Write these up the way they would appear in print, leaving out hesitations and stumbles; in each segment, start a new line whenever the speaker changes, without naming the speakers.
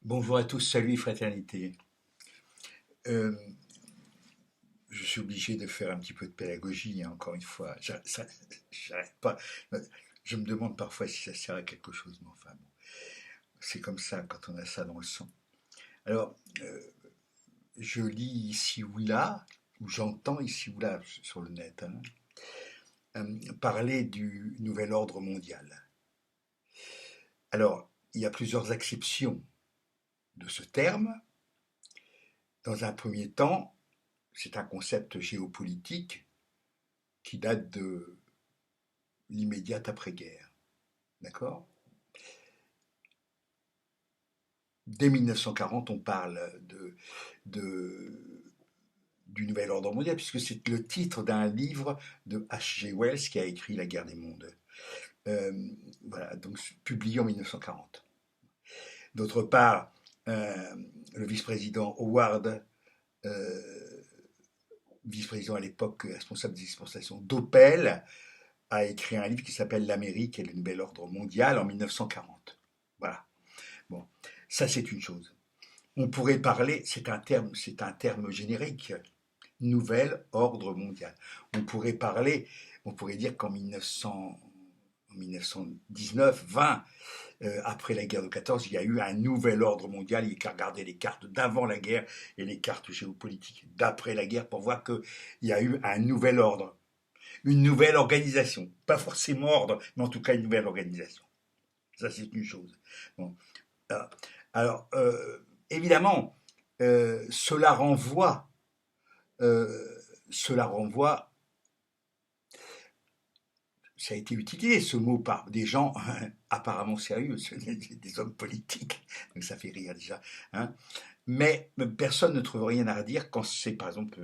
Bonjour à tous, salut et fraternité. Euh, je suis obligé de faire un petit peu de pédagogie, hein, encore une fois. J'arrête pas. Je me demande parfois si ça sert à quelque chose, mais enfin bon, c'est comme ça quand on a ça dans le sang. Alors, euh, je lis ici ou là, ou j'entends ici ou là sur le net, hein, parler du nouvel ordre mondial. Alors, il y a plusieurs acceptions de ce terme. Dans un premier temps, c'est un concept géopolitique qui date de l'immédiate après-guerre. D'accord. Dès 1940, on parle de, du nouvel ordre mondial, puisque c'est le titre d'un livre de H. G. Wells qui a écrit La guerre des mondes. Euh, voilà, donc publié en 1940. D'autre part, le vice-président Howard, euh, vice-président à l'époque responsable des exportations d'Opel, a écrit un livre qui s'appelle L'Amérique et le nouvel ordre mondial en 1940. Voilà. Bon, ça c'est une chose. On pourrait parler, c'est un terme générique, nouvel ordre mondial. On pourrait parler, on pourrait dire qu'en 1919, 20, après la guerre de 14, il y a eu un nouvel ordre mondial. Il n'y a qu'à regarder les cartes d'avant la guerre et les cartes géopolitiques d'après la guerre pour voir qu'il y a eu un nouvel ordre, une nouvelle organisation. Pas forcément ordre, mais en tout cas une nouvelle organisation. Ça, c'est une chose. Bon. Euh, Alors, évidemment, cela renvoie, euh, cela renvoie, ça a été utilisé ce mot par des gens apparemment sérieux, des hommes politiques, donc ça fait rire déjà. Hein. Mais personne ne trouve rien à redire quand c'est par exemple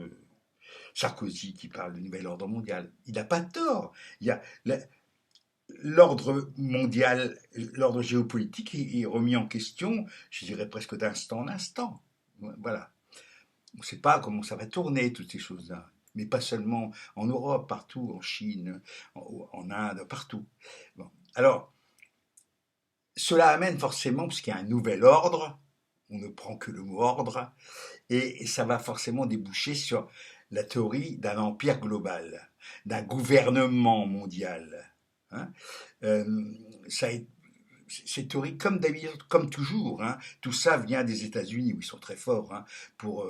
Sarkozy qui parle du nouvel ordre mondial. Il n'a pas tort. Il y a l'ordre mondial, l'ordre géopolitique est remis en question, je dirais presque d'instant en instant. Voilà. On ne sait pas comment ça va tourner, toutes ces choses-là. Mais pas seulement en Europe, partout, en Chine, en Inde, partout. Bon. Alors, cela amène forcément, parce qu'il y a un nouvel ordre, on ne prend que le mot ordre, et ça va forcément déboucher sur la théorie d'un empire global, d'un gouvernement mondial. Hein. Euh, ça, c'est théorique comme d'habitude, comme toujours. Hein. Tout ça vient des États-Unis où ils sont très forts hein, pour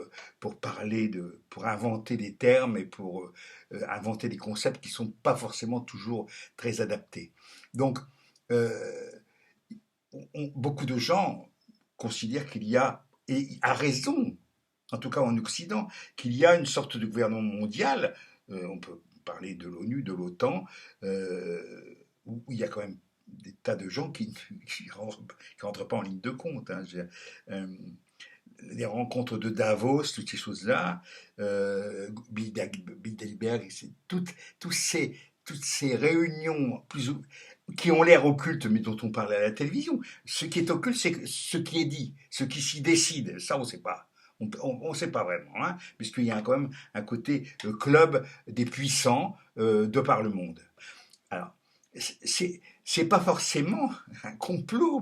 parler pour inventer des termes et pour inventer des concepts qui sont pas forcément toujours très adaptés. Donc, euh, beaucoup de gens considèrent qu'il y a, et à raison, en tout cas en Occident, qu'il y a une sorte de gouvernement mondial. On peut parler de l'ONU, de l'OTAN, où il y a quand même des tas de gens qui rentrent pas en ligne de compte. Hein. Euh, les rencontres de Davos, toutes ces choses-là, Bilderberg, toutes ces, toutes ces réunions qui ont l'air occultes, mais dont on parle à la télévision. Ce qui est occulte, c'est ce qui est dit, ce qui s'y décide. Ça, on ne sait pas. On ne sait pas vraiment, hein, puisqu'il y a quand même un côté club des puissants de par le monde. Alors, c'est pas forcément un complot.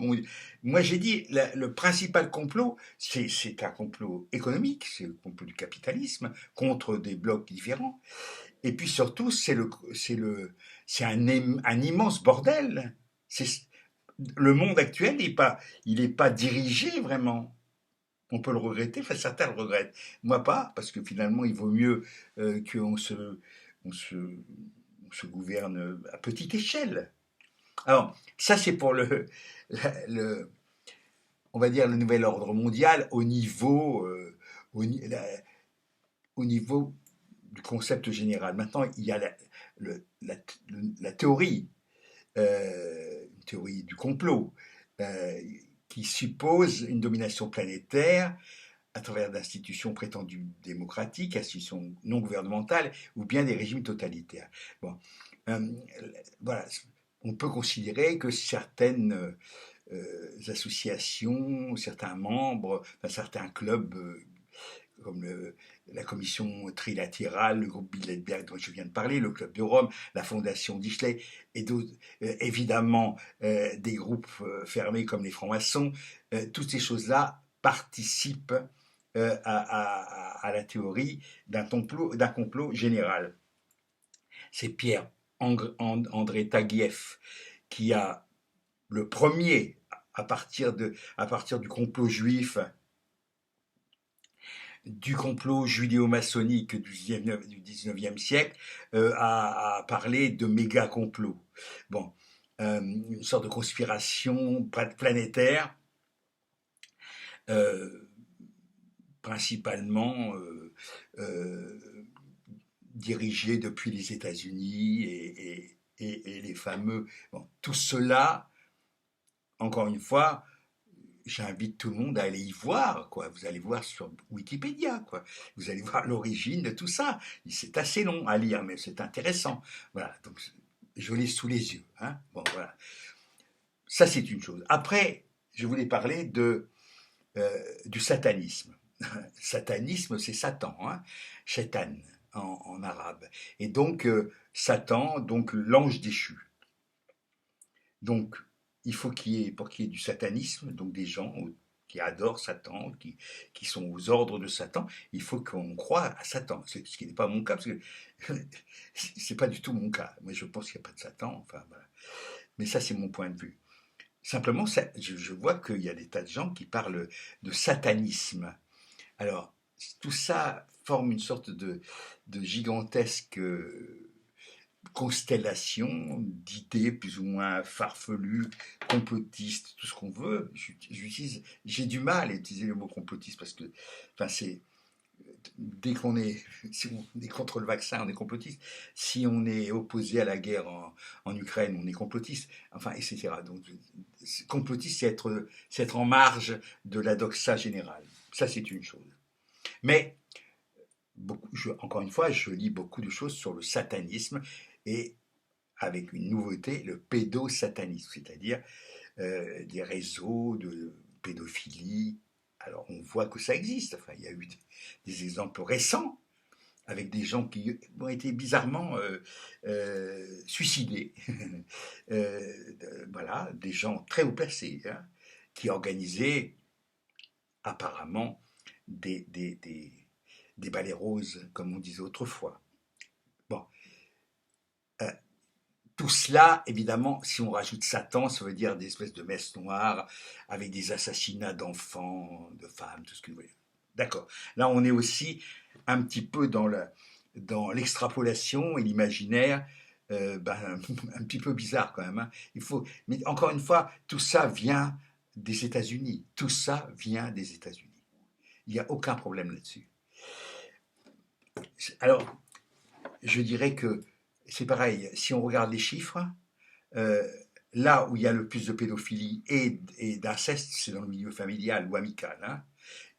Moi, j'ai dit le principal complot, c'est un complot économique, c'est le complot du capitalisme contre des blocs différents. Et puis surtout, c'est un immense bordel. C'est le monde actuel il est pas dirigé vraiment. On peut le regretter, enfin certains le regrettent. Moi pas, parce que finalement, il vaut mieux qu'on on se, on se gouverne à petite échelle. Alors, ça c'est pour le, on va dire le nouvel ordre mondial au, au niveau du concept général. Maintenant, il y a le- la, la théorie, une théorie du complot, euh, qui suppose une domination planétaire à travers d'institutions prétendues démocratiques, institutions non gouvernementales ou bien des régimes totalitaires. Bon, euh, voilà, on peut considérer que certaines associations, certains membres, enfin, certains clubs comme la commission trilatérale, le groupe Bilderberg dont je viens de parler, le Club de Rome, la Fondation Dichley, et d'autres, évidemment des groupes fermés comme les francs-maçons, toutes ces choses-là participent à la théorie d'un complot général. C'est Pierre-André Taguieff qui a le premier, à partir du complot juif, du complot judéo-maçonnique du 19e siècle, à parler de méga complot. Bon, une sorte de conspiration planétaire, principalement dirigée depuis les États-Unis et les fameux. Bon, tout cela, encore une fois, j'invite tout le monde à aller y voir, quoi. Vous allez voir sur Wikipédia, quoi. Vous allez voir l'origine de tout ça. C'est assez long à lire, mais c'est intéressant. Voilà, donc je l'ai sous les yeux. Hein. Bon, voilà. Ça, c'est une chose. Après, je voulais parler du satanisme. Satanisme, c'est Satan, hein. Shaitan en arabe. Et donc, Satan, donc l'ange déchu. Donc, il faut pour qu'il y ait du satanisme, donc des gens qui adorent Satan, qui sont aux ordres de Satan, il faut qu'on croie à Satan. Ce qui n'est pas mon cas, parce que c'est pas du tout mon cas. Moi, je pense qu'il n'y a pas de Satan. Enfin, voilà. Mais ça, c'est mon point de vue. Simplement, je vois qu'il y a des tas de gens qui parlent de satanisme. Alors, tout ça forme une sorte de gigantesque constellation d'idées plus ou moins farfelues, complotistes, tout ce qu'on veut. J'ai du mal à utiliser le mot complotiste parce que, enfin, dès qu'on est, si on est contre le vaccin, on est complotiste. Si on est opposé à la guerre en Ukraine, on est complotiste. Enfin, etc. Donc, complotiste, c'est être en marge de la doxa générale. Ça, c'est une chose. Mais encore une fois, je lis beaucoup de choses sur le satanisme et avec une nouveauté, le pédosatanisme, c'est-à-dire des réseaux de pédophilie. Alors on voit que ça existe. Enfin, il y a eu des exemples récents avec des gens qui ont été bizarrement suicidés. Voilà, des gens très haut placés, hein, qui organisaient apparemment des balais roses, comme on disait autrefois. Bon. Tout cela, évidemment, si on rajoute Satan, ça veut dire des espèces de messes noires avec des assassinats d'enfants, de femmes, tout ce que vous voulez. D'accord. Là, on est aussi un petit peu dans l'extrapolation et l'imaginaire, un petit peu bizarre quand même. Hein. Mais encore une fois, tout ça vient des États-Unis. Tout ça vient des États-Unis. Il n'y a aucun problème là-dessus. Alors, je dirais que c'est pareil, si on regarde les chiffres, là où il y a le plus de pédophilie et d'inceste, c'est dans le milieu familial ou amical. Hein.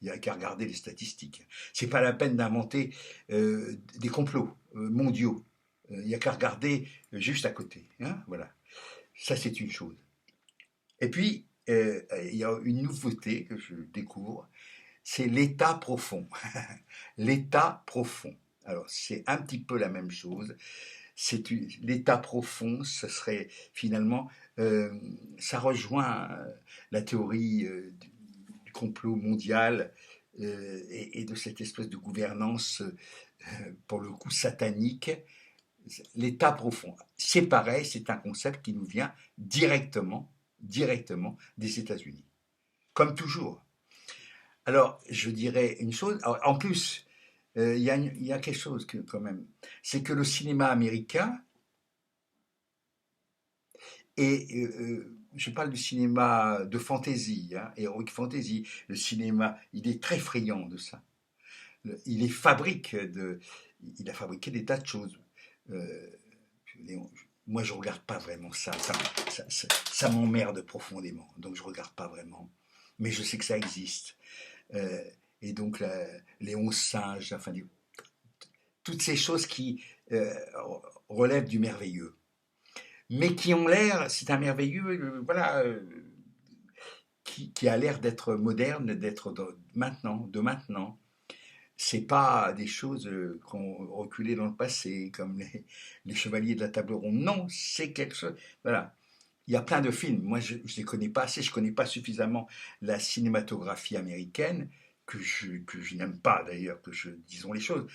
Il n'y a qu'à regarder les statistiques. C'est pas la peine d'inventer des complots mondiaux. Il n'y a qu'à regarder juste à côté. Hein. Voilà. Ça, c'est une chose. Et puis, il y a une nouveauté que je découvre, c'est l'état profond. L'état profond. Alors, c'est un petit peu la même chose. L'état profond, ce serait finalement, ça rejoint la théorie du complot mondial et de cette espèce de gouvernance, pour le coup satanique. L'état profond, c'est pareil, c'est un concept qui nous vient directement des États-Unis, comme toujours. Alors, je dirais une chose, en plus, il y a quelque chose quand même, c'est que le cinéma américain, et je parle du cinéma de fantasy, hein, heroic fantasy, le cinéma, il est très friand de ça. Il a fabriqué des tas de choses. Moi, je regarde pas vraiment ça. Ça m'emmerde profondément, donc je regarde pas vraiment. Mais je sais que ça existe. Et donc les 11 singes, enfin, toutes ces choses qui relèvent du merveilleux, mais qui ont l'air, c'est un merveilleux, voilà, qui a l'air d'être moderne, d'être de maintenant. c'est pas des choses qu'on reculait dans le passé, comme les chevaliers de la table ronde. Non, c'est quelque chose. Voilà. Il y a plein de films. Moi, je ne les connais pas assez. Je connais pas suffisamment la cinématographie américaine, que je n'aime pas d'ailleurs, disons les choses.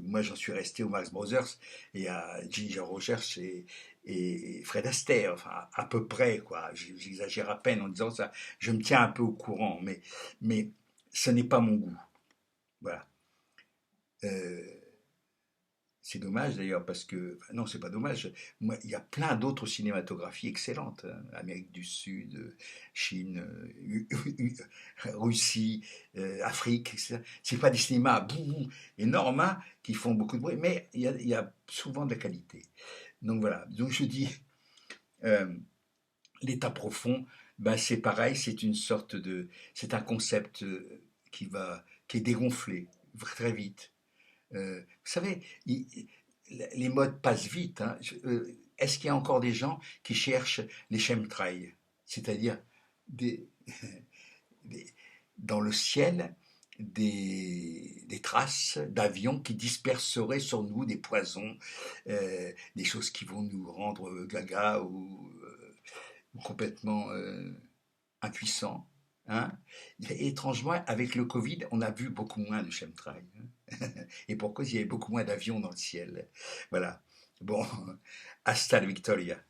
Moi, j'en suis resté aux Marx Brothers et à Ginger Rogers et Fred Astaire, enfin, à peu près, quoi. J'exagère à peine en disant ça. Je me tiens un peu au courant, mais ce n'est pas mon goût. Voilà. Euh, C'est dommage d'ailleurs parce que, enfin, non, c'est pas dommage. Moi, il y a plein d'autres cinématographies excellentes, hein. Amérique du Sud, Chine, Russie, Afrique, etc. C'est pas des cinémas énormes, hein, qui font beaucoup de bruit, mais il y a souvent de la qualité. Donc voilà. Donc je dis, euh, l'état profond, ben c'est pareil, c'est un concept qui est dégonflé très vite. Vous savez, les modes passent vite, hein. Est-ce qu'il y a encore des gens qui cherchent les chemtrails, c'est-à-dire des, des- dans le ciel des traces d'avions qui disperseraient sur nous des poisons, des choses qui vont nous rendre gaga ou complètement impuissants, hein. Et étrangement, avec le Covid, on a vu beaucoup moins de chemtrails, hein. Et pour cause, il y avait beaucoup moins d'avions dans le ciel. Voilà. Bon, hasta la Victoria.